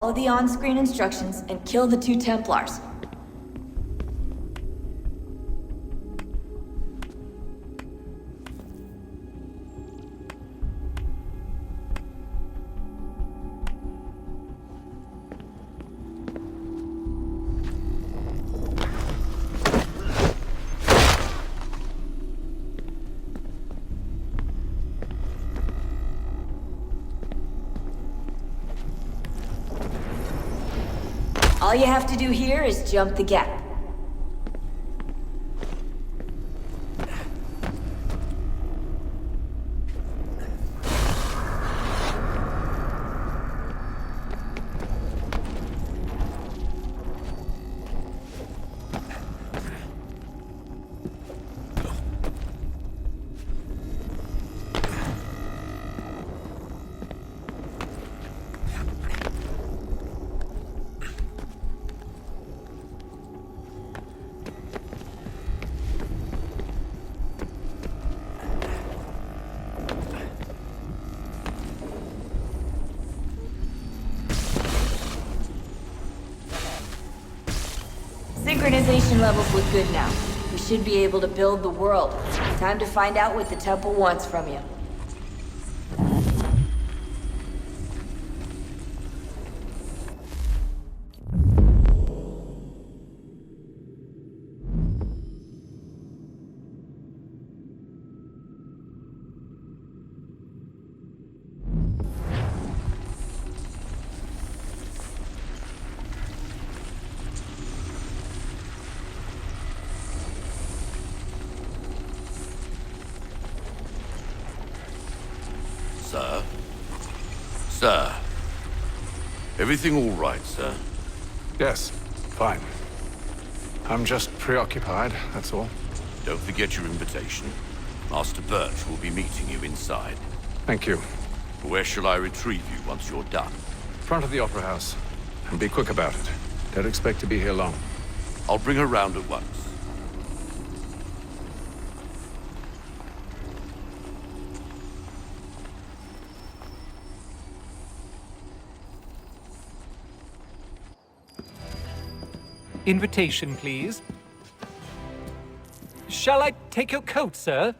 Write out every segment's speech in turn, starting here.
Follow the on-screen instructions and kill the 2 Templars. All you have to do here is jump the gap. Synchronization levels look good now. We should be able to build the world. Time to find out what the temple wants from you. Sir? Sir? Everything all right, sir? Yes, fine. I'm just preoccupied, that's all. Don't forget your invitation. Master Birch will be meeting you inside. Thank you. Where shall I retrieve you once you're done? Front of the Opera House. And be quick about it. Don't expect to be here long. I'll bring her round at once. Invitation, please. Shall I take your coat, sir?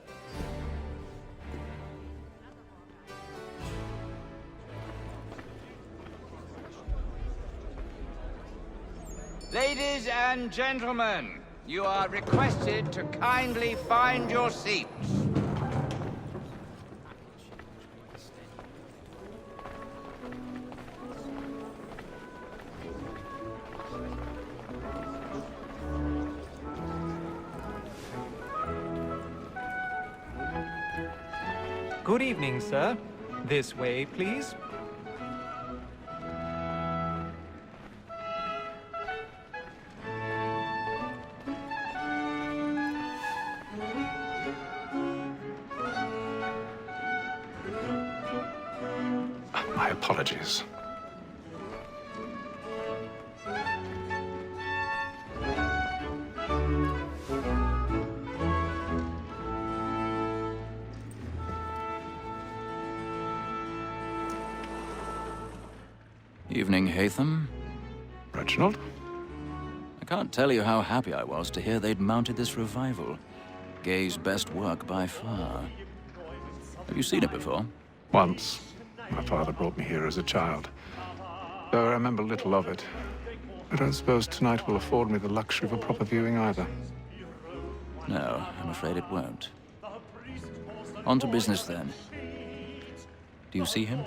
Ladies and gentlemen, you are requested to kindly find your seats. Good evening, sir. This way, please. My apologies. Evening, Hatham. Reginald? I can't tell you how happy I was to hear they'd mounted this revival. Gay's best work by far. Have you seen it before? Once. My father brought me here as a child. Though I remember little of it. I don't suppose tonight will afford me the luxury of a proper viewing either. No, I'm afraid it won't. On to business, then. Do you see him?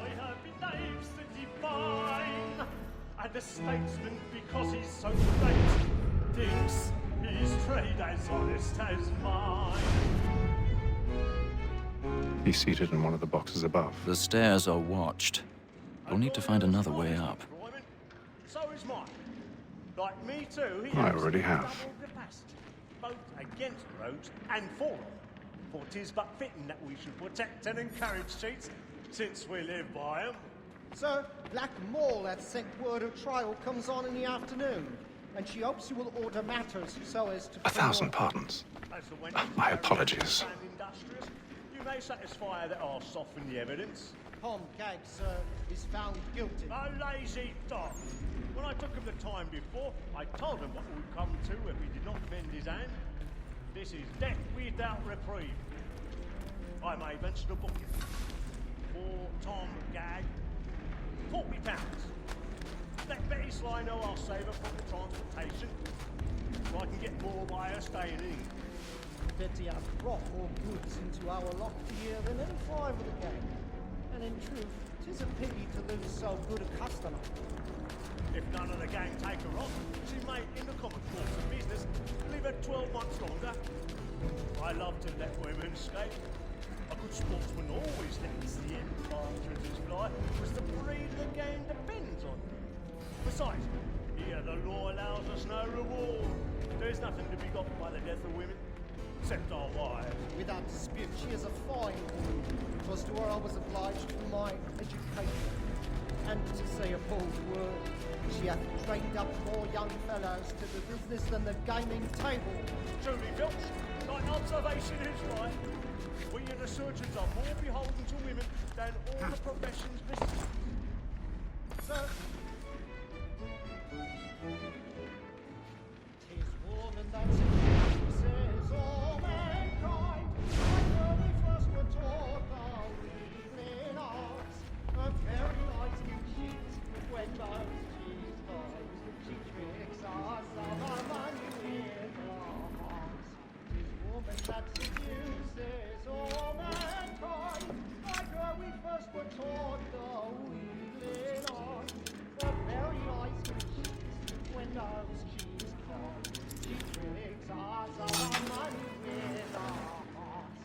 And a statesman because he's so great thinks his trade as honest as mine. He's seated in one of the boxes above. The stairs are watched. We'll need to find another way up. So is mine. Like me too, he I has already the have. double capacity, both against roads and for them. For 'tis but fitting that we should protect and encourage cheats, since we live by 'em. Sir, Black Mall has sent word of trial comes on in the afternoon, and she hopes you will order matters so as to... 1,000 pardons. As for when My apologies. and industrious, you may satisfy that I'll soften the evidence. Tom Gag, sir, is found guilty. A lazy dog. When I took him the time before, I told him what would come to if he did not bend his hand. This is death without reprieve. I made mention of booking. For Tom Gag, £40. Let Betty Sly know I'll save her from the transportation, so I can get more by her staying in. Betty has brought more goods into our lot here than any five of the gang. And in truth, 'tis a pity to lose so good a customer. If none of the gang take her on, she may, in the common course of business, leave her 12 months longer. I love to let women escape. A good sportsman always lets the end partridges fly, because the breed of the game depends on them. Besides, here the law allows us no reward. There's nothing to be got by the death of women, except our wives. Without dispute, she is a fine woman. 'Twas to her I was obliged for my education. And to say a bold word, she hath trained up more young fellows to the business than the gaming table. Truly, Filch, thine observation is right. We and the surgeons are more beholden to women than all the professions besides. Sir, 'tis woman that seduces all mankind. Like when we first were taught our evening arts, a very nice cheat when most she's hot. She tricks us of our money with her hearts. 'Tis woman that seduces all mankind. Like when we first were taught the evening arts, a very nice cheat when most she's hot. She tricks us of our money with her hearts.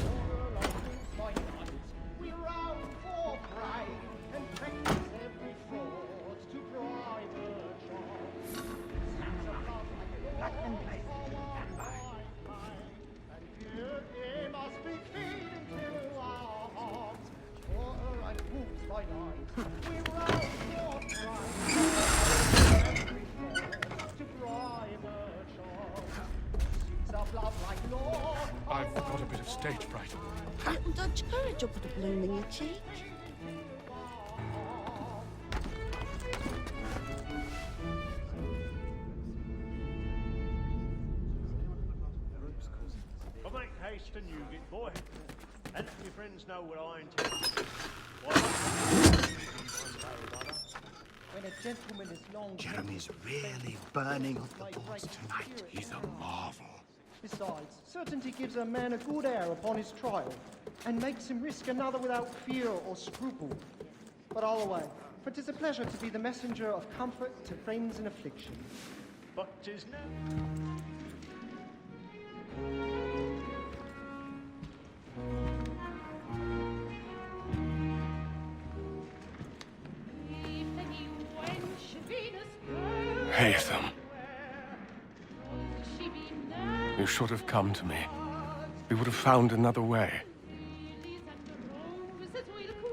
All along my night, we roam for prey and practice every fraud to bribe her charms. Snaps of love like and play and beauty must be feeding to our hearts. Water and wolves by night, we roam for prey every fraud to bribe her charms. Suits of love like law. I've got a bit of stage fright. A little Dutch courage will put a bloom in your cheek. But make haste and you get boy, and let your friends know what I intend. When a gentleman is long... Jeremy's really burning up the boards tonight. He's a marvel. Besides, certainty gives a man a good air upon his trial, and makes him risk another without fear or scruple. But all away, for 'tis a pleasure to be the messenger of comfort to friends in affliction. But 'tis now. Haytham. You should have come to me. We would have found another way.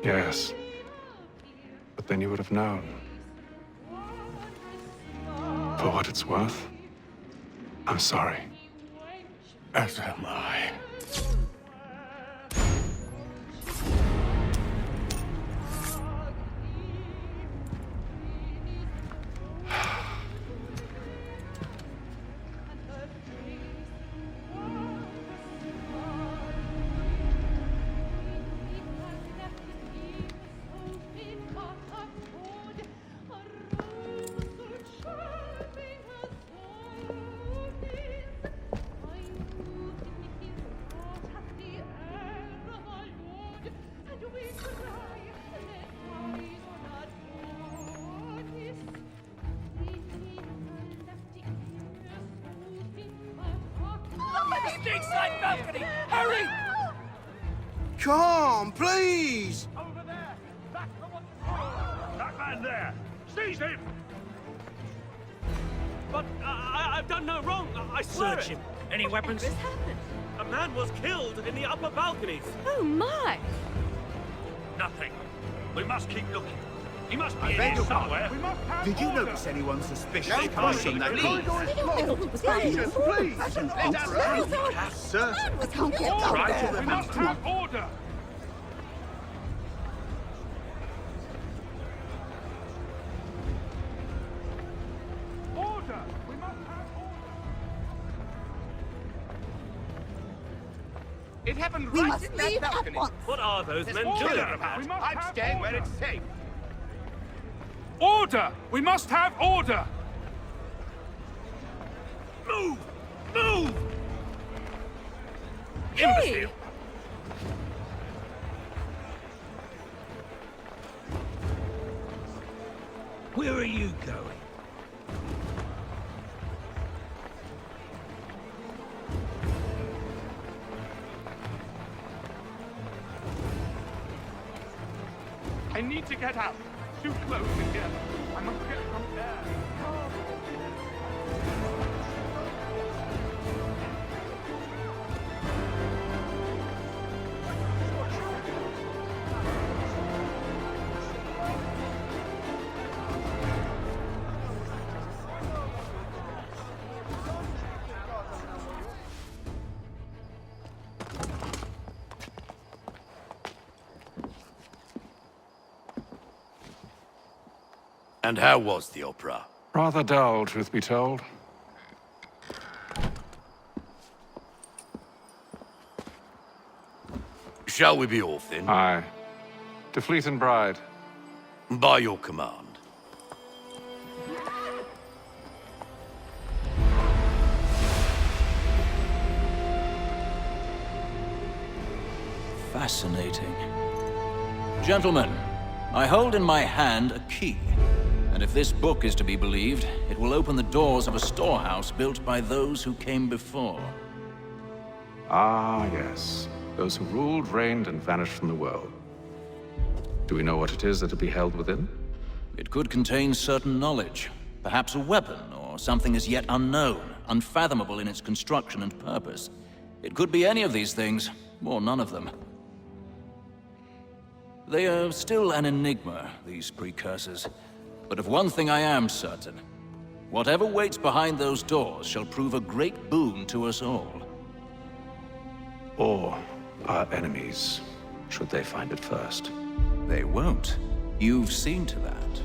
Yes. But then you would have known. For what it's worth, I'm sorry. As am I. Come, please! Over there! Back from what's that man there! Seize him! But I've done no wrong. I swear Search it. him. Any weapons? This happened. A man was killed in the upper balconies. Oh my! Nothing. We must keep looking. He must be I in beg here your somewhere. pardon. Did you notice anyone suspicious Don't passing push that him, lead? I don't know who was lying. Please! Sir, Can't get All out right, there. we must have order. It happened We right must in that leave at balcony. once. What are those There's men order doing? about. I'm staying where it's safe. Order! We must have order! Move! Move! Imbecile! Where are you going? I need to get out. Too close in here. I must get some air. And how was the opera? Rather dull, truth be told. Shall we be off then? Aye. To Fleet and Bride. By your command. Fascinating. Gentlemen, I hold in my hand a key. And if this book is to be believed, it will open the doors of a storehouse built by those who came before. Ah, yes. Those who ruled, reigned, and vanished from the world. Do we know what it is that will be held within? It could contain certain knowledge. Perhaps a weapon, or something as yet unknown, unfathomable in its construction and purpose. It could be any of these things, or none of them. They are still an enigma, these precursors. But of one thing I am certain. Whatever waits behind those doors shall prove a great boon to us all. Or our enemies, should they find it first. They won't. You've seen to that.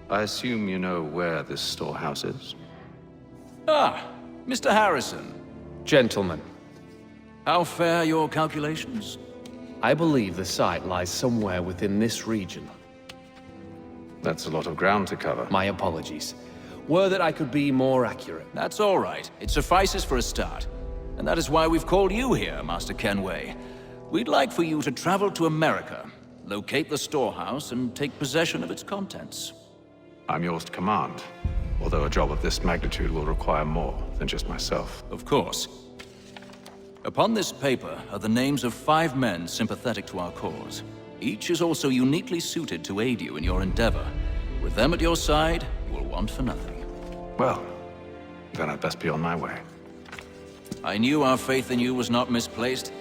I assume you know where this storehouse is? Ah, Mr. Harrison. Gentlemen, How fare your calculations? I believe the site lies somewhere within this region. That's a lot of ground to cover. My apologies. Were that I could be more accurate. That's all right. It suffices for a start. And that is why we've called you here, Master Kenway. We'd like for you to travel to America, locate the storehouse, and take possession of its contents. I'm yours to command, although a job of this magnitude will require more than just myself. Of course. Upon this paper are the names of 5 men sympathetic to our cause. Each is also uniquely suited to aid you in your endeavor. With them at your side, you will want for nothing. Well, then I'd best be on my way. I knew our faith in you was not misplaced.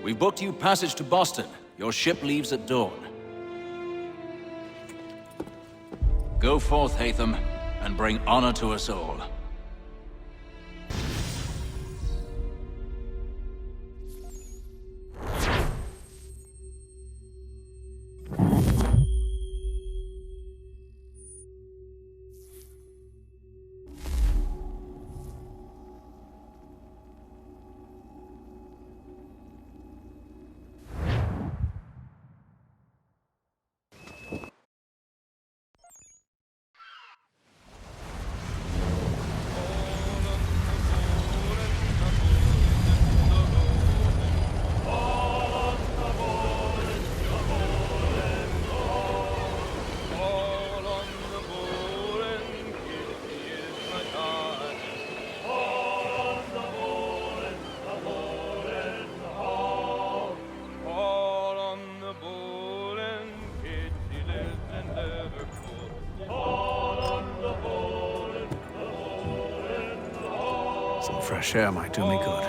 We've booked you passage to Boston. Your ship leaves at dawn. Go forth, Hatham, and bring honor to us all. Some fresh air might do me good.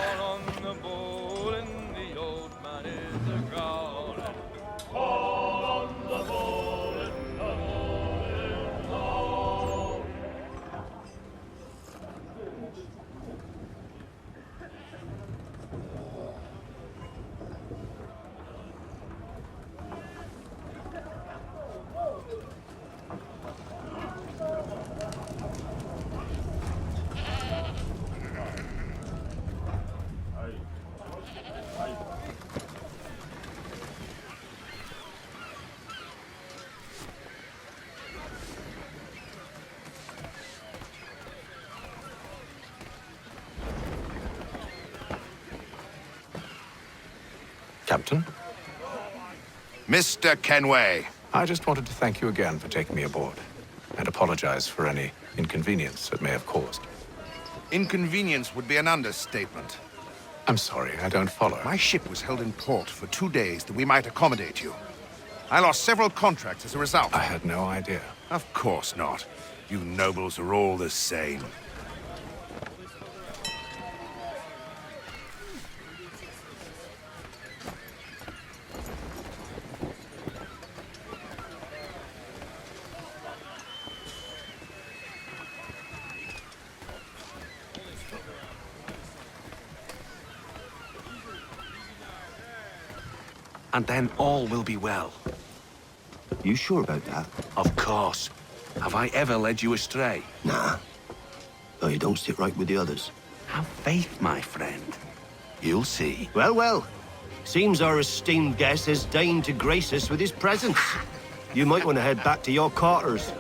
Captain? Mr. Kenway. I just wanted to thank you again for taking me aboard, and apologize for any inconvenience it may have caused. Inconvenience would be an understatement. I'm sorry, I don't follow. My ship was held in port for 2 days that we might accommodate you. I lost several contracts as a result. I had no idea. Of course not. You nobles are all the same. And then all will be well. You sure about that? Of course. Have I ever led you astray? Nah. Though you don't sit right with the others. Have faith, my friend. You'll see. Well, well. Seems our esteemed guest has deigned to grace us with his presence. You might want to head back to your quarters.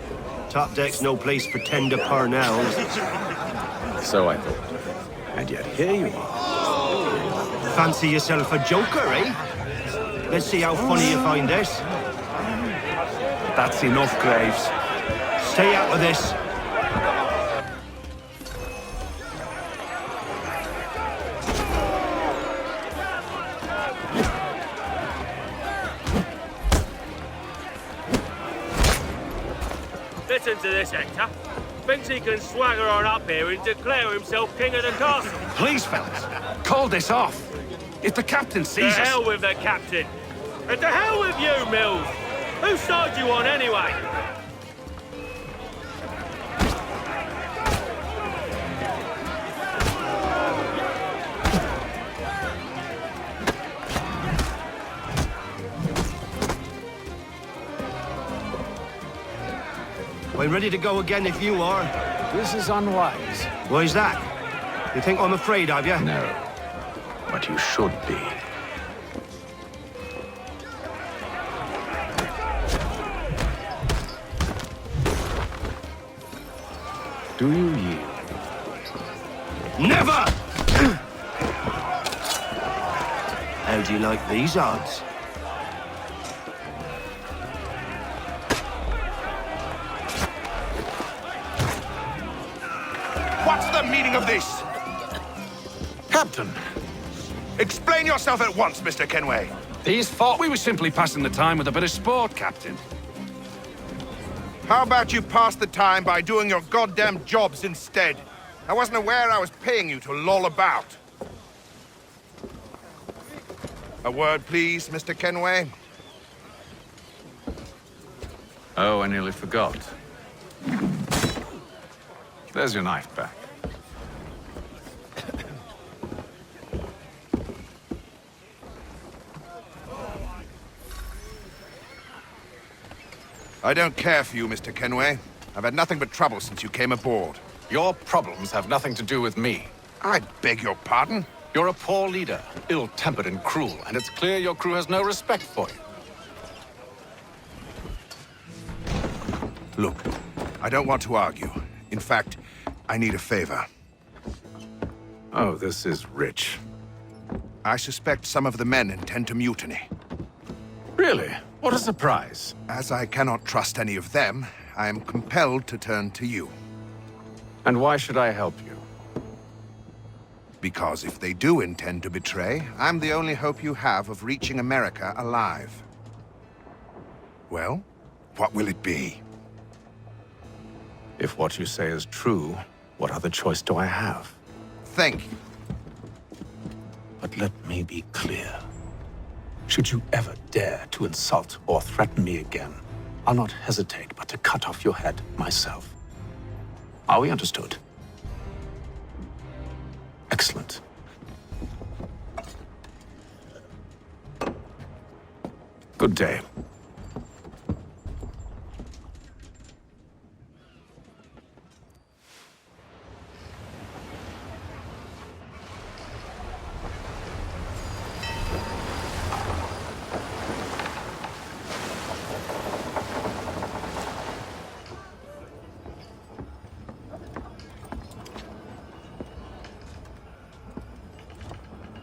Top deck's no place for tender parnells. So I thought. And yet here you are. Fancy yourself a joker, eh? Let's see how funny you find this. That's enough, Graves. Stay out of this. Listen to this, Hector. Thinks he can swagger on up here and declare himself king of the castle. Please, fellas, call this off. If the captain sees To us... hell with the captain. And to hell with you, Mills. Whose side you on, anyway? I'm ready to go again if you are. This is unwise. Why's that? You think I'm afraid of you? No. But you should be. Do you yield? Never! How do you like these odds? What's the meaning of this? Captain! Explain yourself at once, Mr. Kenway. These thought we were simply passing the time with a bit of sport, Captain. How about you pass the time by doing your goddamn jobs instead? I wasn't aware I was paying you to loll about. A word, please, Mr. Kenway. Oh, I nearly forgot. There's your knife back. I don't care for you, Mr. Kenway. I've had nothing but trouble since you came aboard. Your problems have nothing to do with me. I beg your pardon? You're a poor leader, ill-tempered and cruel, and it's clear your crew has no respect for you. Look, I don't want to argue. In fact, I need a favor. Oh, this is rich. I suspect some of the men intend to mutiny. Really? What a surprise. As I cannot trust any of them, I am compelled to turn to you. And why should I help you? Because if they do intend to betray, I'm the only hope you have of reaching America alive. Well, what will it be? If what you say is true, what other choice do I have? Think. But let me be clear. Should you ever dare to insult or threaten me again, I'll not hesitate but to cut off your head myself. Are we understood? Excellent. Good day.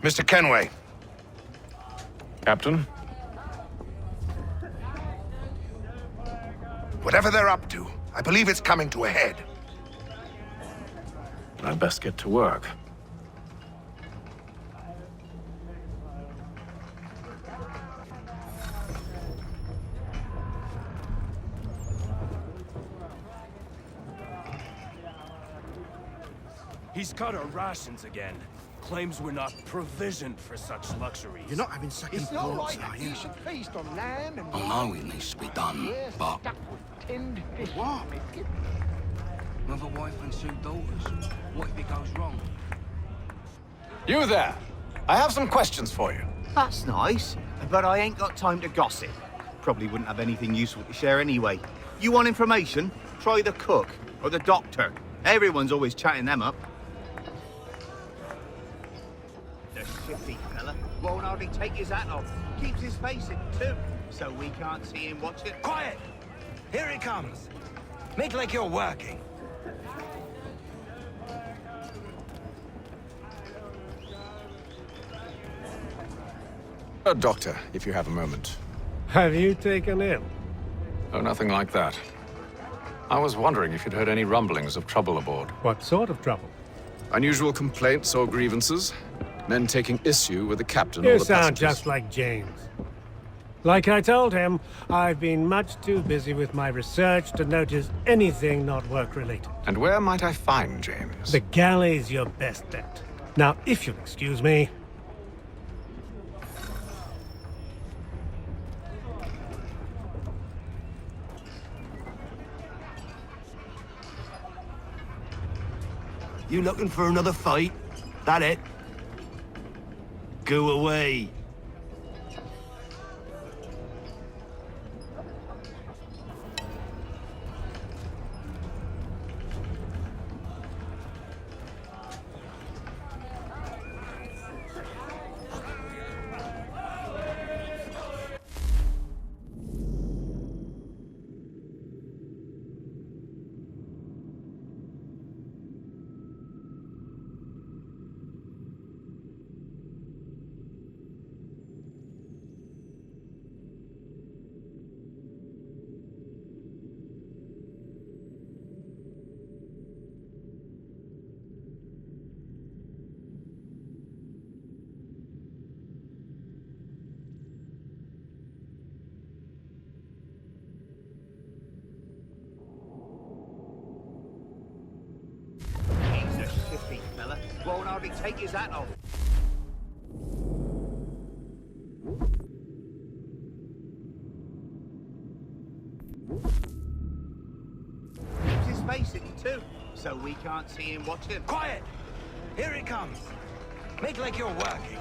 Mr. Kenway, Captain? Whatever they're up to, I believe it's coming to a head. I'd best get to work. He's cut our rations again. Claims we're not provisioned for such luxuries. You're not having second thoughts, are you? should feast on lamb and I know it needs to be done, but tinned fish. What? Another wife and 2 daughters. What if it goes wrong? You there! I have some questions for you. That's nice, but I ain't got time to gossip. Probably wouldn't have anything useful to share anyway. You want information? Try the cook or the doctor. Everyone's always chatting them up. The shifty fella won't hardly take his hat off. Keeps his face in too, so we can't see him watch it. Quiet! Here he comes. Make like you're working. Doctor, if you have a moment. Have you taken him? Oh, nothing like that. I was wondering if you'd heard any rumblings of trouble aboard. What sort of trouble? Unusual complaints or grievances? Men taking issue with the captain You or the sound passengers? just like James. Like I told him, I've been much too busy with my research to notice anything not work-related. And where might I find James? The galley's your best bet. Now, if you'll excuse me... You looking for another fight? That it? Go away. He's a shifty fella. Won't hardly take his hat off. Keeps his face in too, so we can't see him watch him. Quiet! Here he comes. Make like you're working.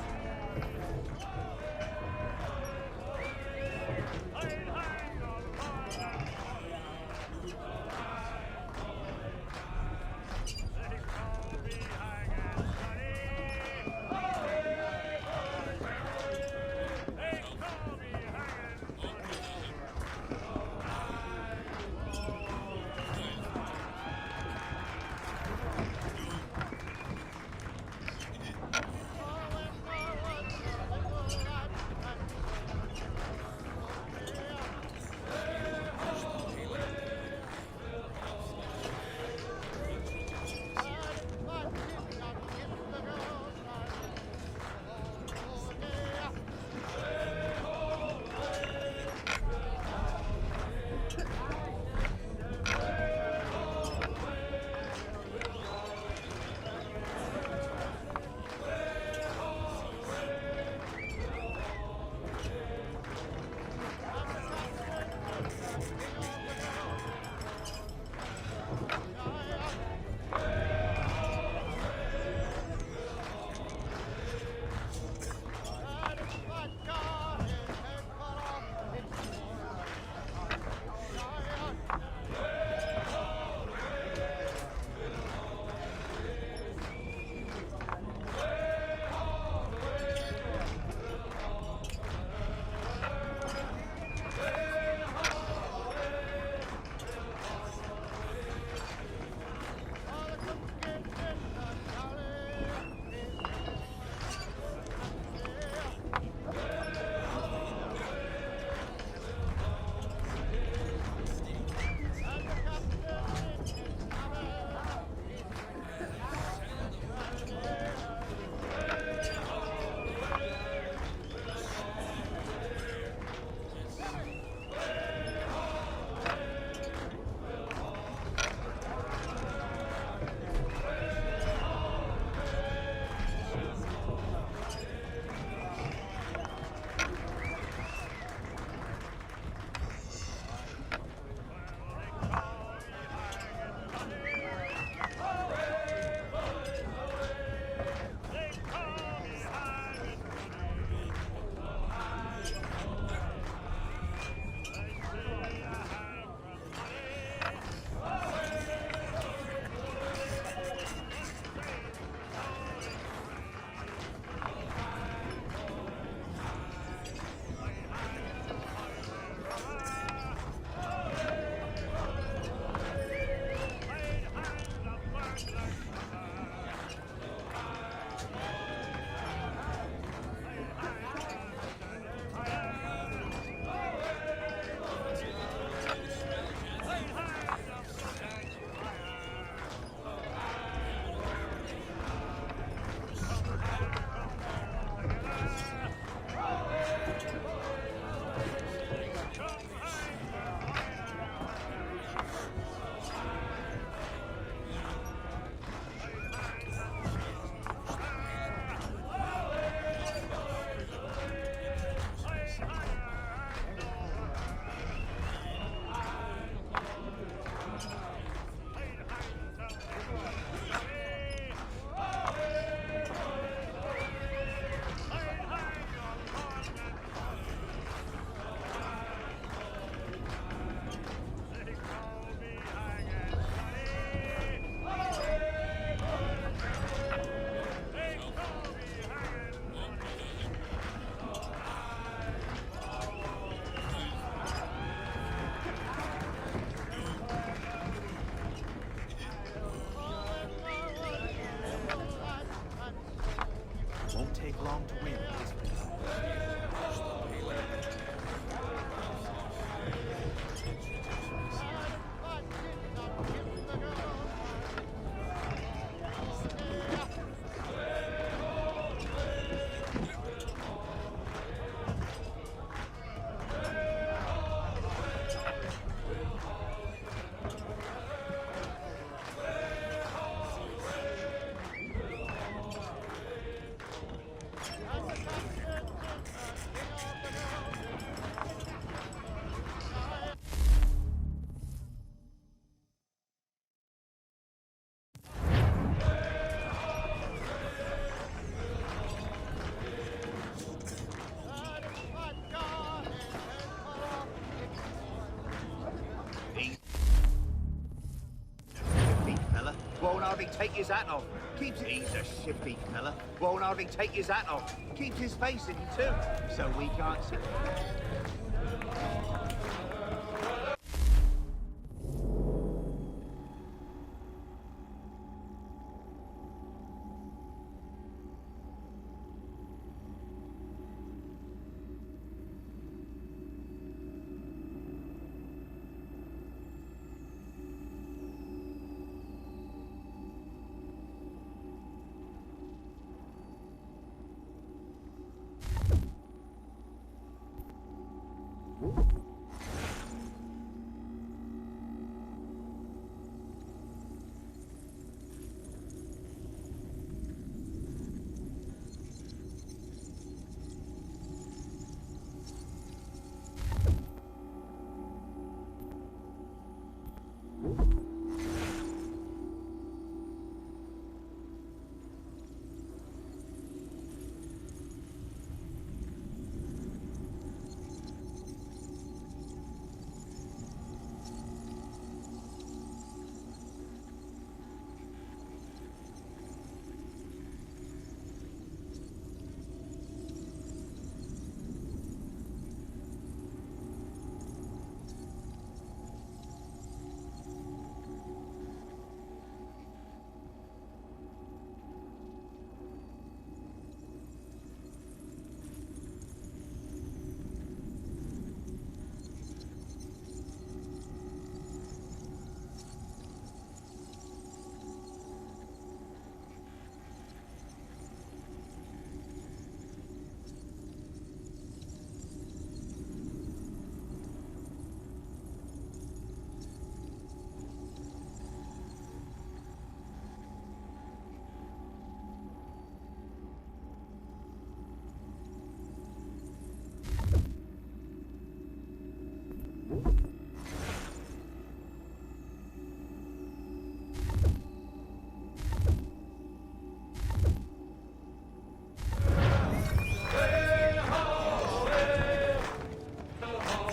Won't hardly take his hat off. He's a shifty fella. Won't hardly take his hat off. Keeps his face in too, so we can't see.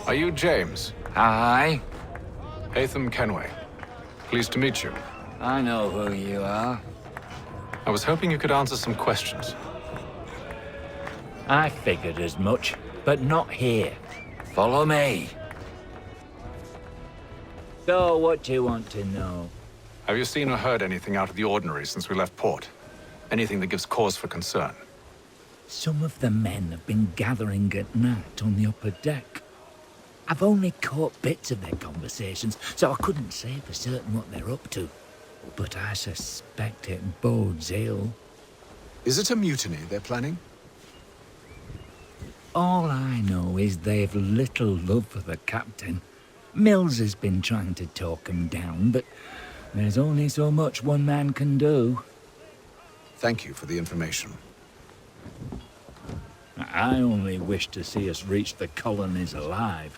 Are you James? Aye. Hatham Kenway. Pleased to meet you. I know who you are. I was hoping you could answer some questions. I figured as much, but not here. Follow me. So, what do you want to know? Have you seen or heard anything out of the ordinary since we left port? Anything that gives cause for concern? Some of the men have been gathering at night on the upper deck. I've only caught bits of their conversations, so I couldn't say for certain what they're up to. But I suspect it bodes ill. Is it a mutiny they're planning? All I know is they've little love for the captain. Mills has been trying to talk him down, but there's only so much one man can do. Thank you for the information. I only wish to see us reach the colonies alive.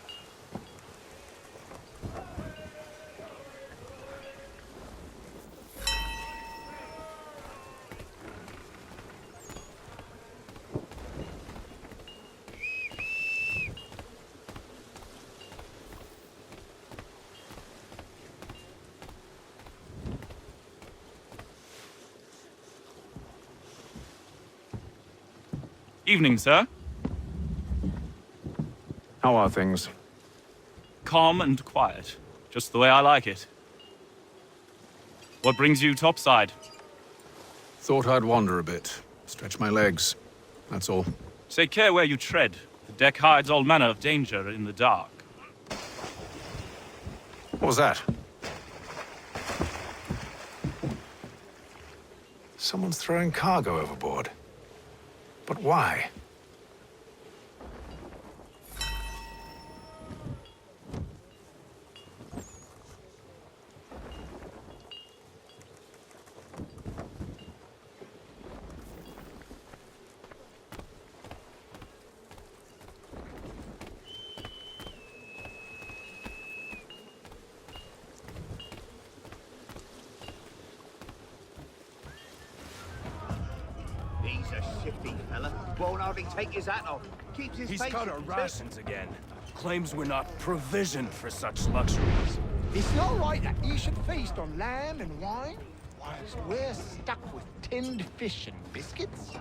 Evening, sir. How are things? Calm and quiet. Just the way I like it. What brings you topside? Thought I'd wander a bit. Stretch my legs. That's all. Take care where you tread. The deck hides all manner of danger in the dark. What was that? Someone's throwing cargo overboard. But why? He's a shifty fella. Won't hardly take his hat off. Keeps his He's face cut in our too. rations again. Claims we're not provisioned for such luxuries. It's not right that you should feast on lamb and wine. Whilst we're stuck with tinned fish and biscuits.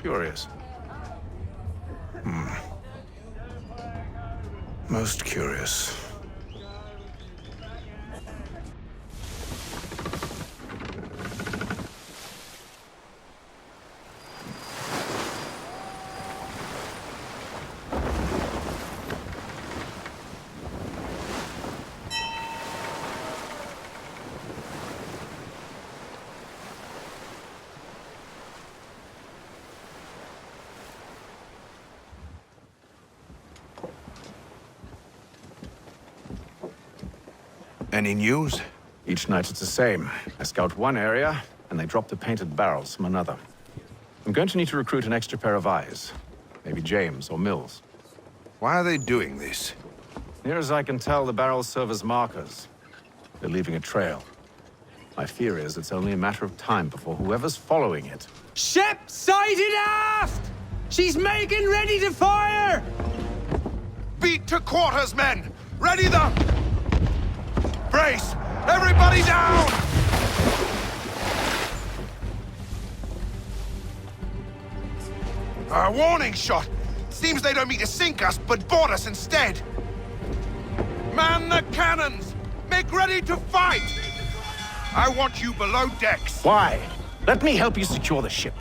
Curious. Most curious. Any news? Each night it's the same. I scout one area, and they drop the painted barrels from another. I'm going to need to recruit an extra pair of eyes. Maybe James or Mills. Why are they doing this? Near as I can tell, the barrels serve as markers. They're leaving a trail. My fear is it's only a matter of time before whoever's following it... Ship sighted aft! She's making ready to fire! Beat to quarters, men! Ready the... Brace! Everybody down! A warning shot! Seems they don't mean to sink us, but board us instead! Man the cannons! Make ready to fight! I want you below decks. Why? Let me help you secure the ship.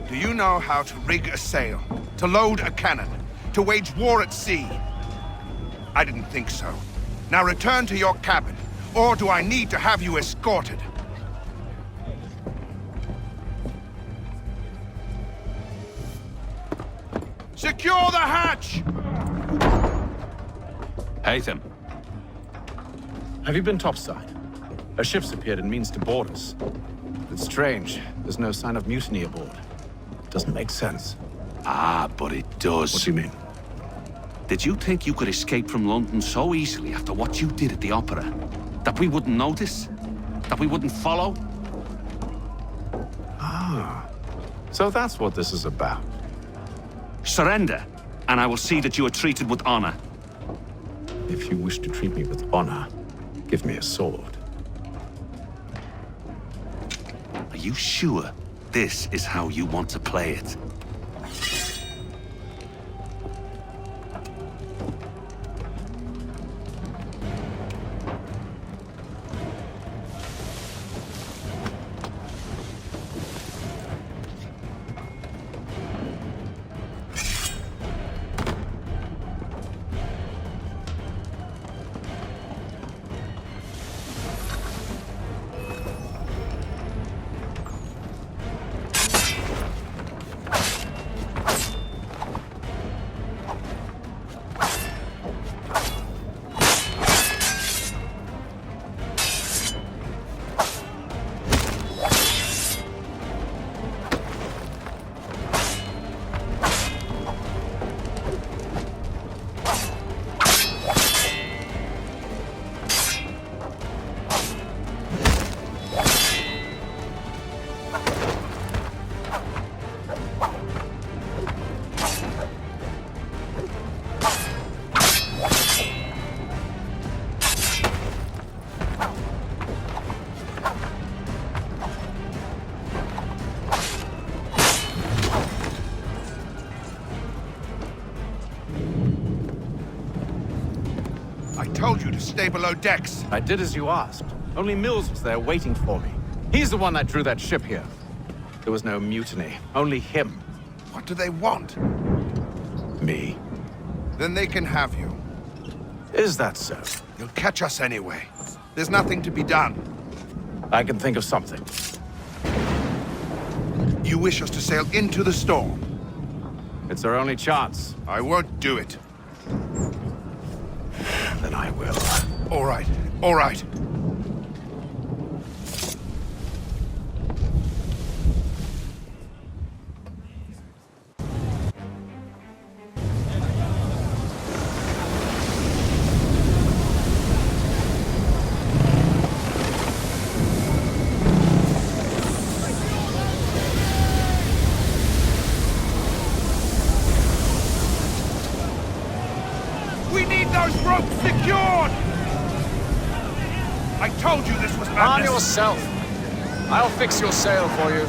Do you know how to rig a sail? To load a cannon? To wage war at sea? I didn't think so. Now return to your cabin, or do I need to have you escorted? Secure the hatch! Haytham. Have you been topside? A ship's appeared and means to board us. It's strange. There's no sign of mutiny aboard. Doesn't make sense. Ah, but it does. What do you mean? Did you think you could escape from London so easily after what you did at the opera? That we wouldn't notice? That we wouldn't follow? Ah. So that's what this is about. Surrender, and I will see that you are treated with honor. If you wish to treat me with honor, give me a sword. Are you sure this is how you want to play it? Told you to stay below decks. I did as you asked. Only Mills was there waiting for me. He's the one that drew that ship here. There was no mutiny, only him. What do they want? Me. Then they can have you. Is that so? You'll catch us anyway. There's nothing to be done. I can think of something. You wish us to sail into the storm? It's our only chance. I won't do it. Then I will. All right, all right. those ropes secured! I told you this was madness! Arm yourself! I'll fix your sail for you.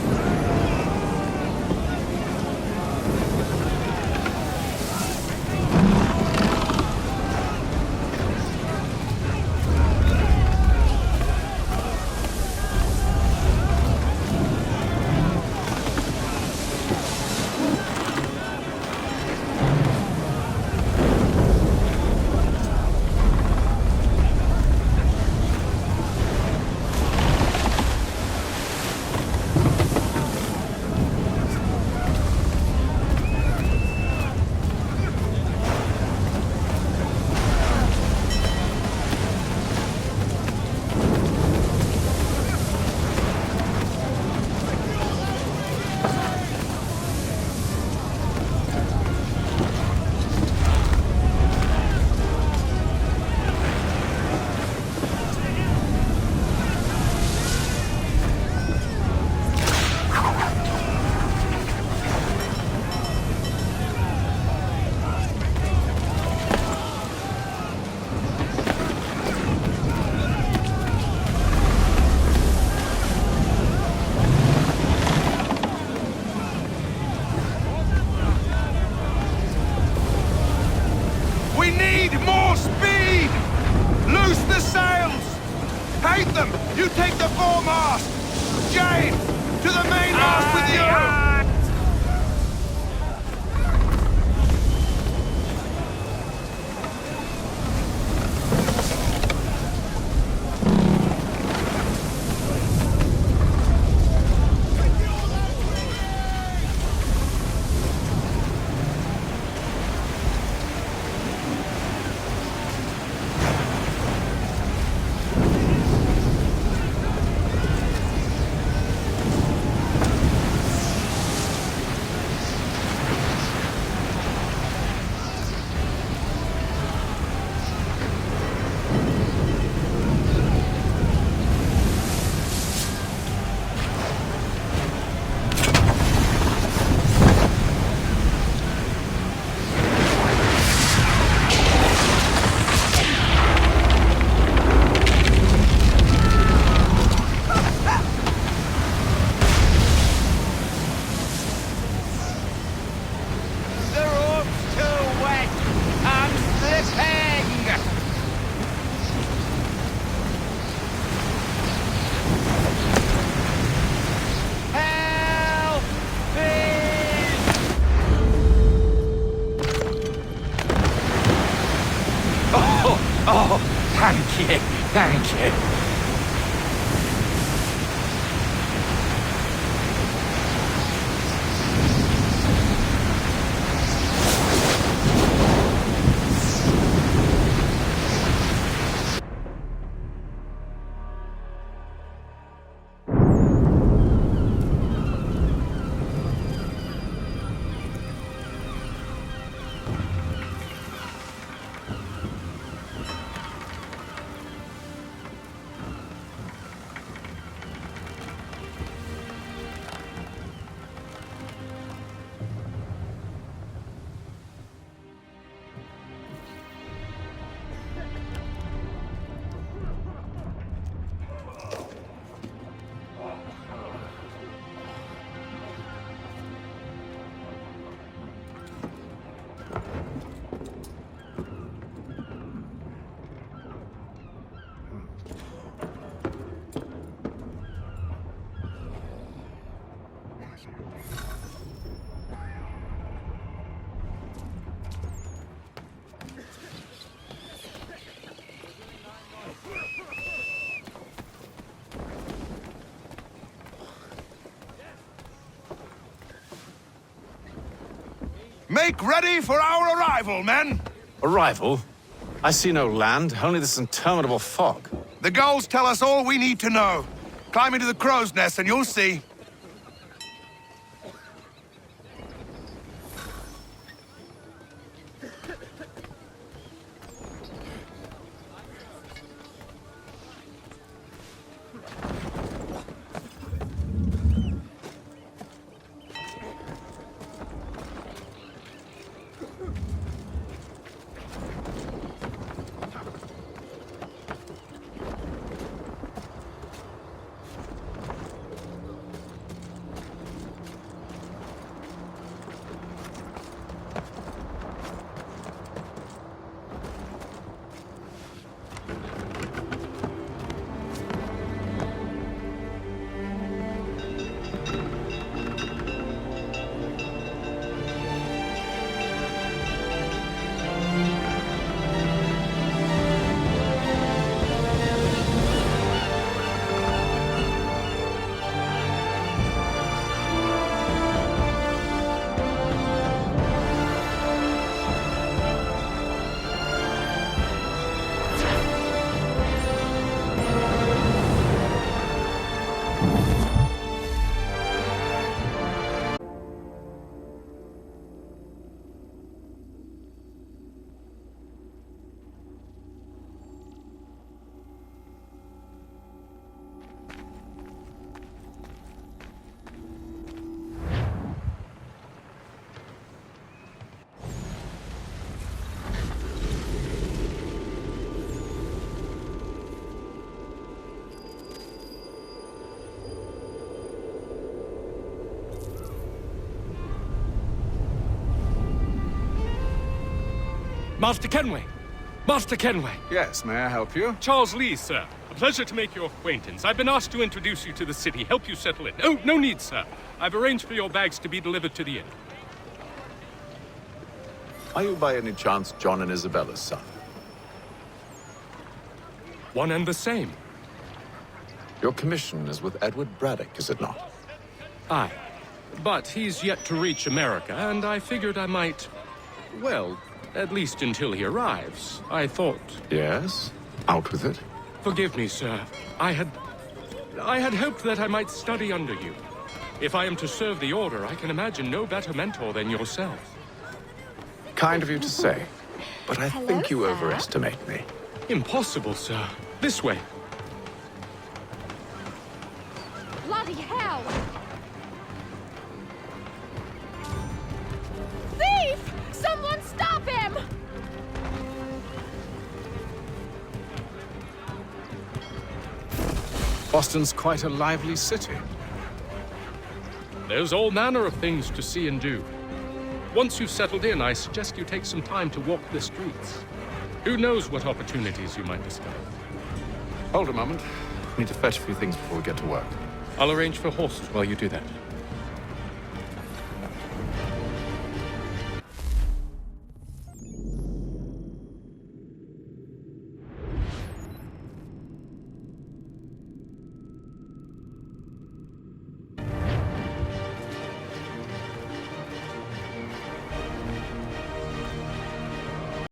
We need more speed! Loose the sails! Hate them! You take the foremast! James, to the mainmast with you! Oh, thank you, thank you. Make ready for our arrival, men! Arrival? I see no land, only this interminable fog. The gulls tell us all we need to know. Climb into the crow's nest and you'll see. Master Kenway! Master Kenway! Yes, may I help you? Charles Lee, sir. A pleasure to make your acquaintance. I've been asked to introduce you to the city, help you settle in. Oh, no need, sir. I've arranged for your bags to be delivered to the inn. Are you by any chance John and Isabella's son? One and the same. Your commission is with Edward Braddock, is it not? Aye. But he's yet to reach America, and I figured I might... Well, at least until he arrives. I thought... Yes? Out with it. Forgive me, sir. I had hoped that I might study under you. If I am to serve the Order, I can imagine no better mentor than yourself. Kind of you to say, but I think you overestimate me. Impossible, sir. This way. Bloody hell! Thief! Someone stop him! Boston's quite a lively city. There's all manner of things to see and do. Once you've settled in, I suggest you take some time to walk the streets. Who knows what opportunities you might discover. Hold a moment. Need to fetch a few things before we get to work. I'll arrange for horses while you do that.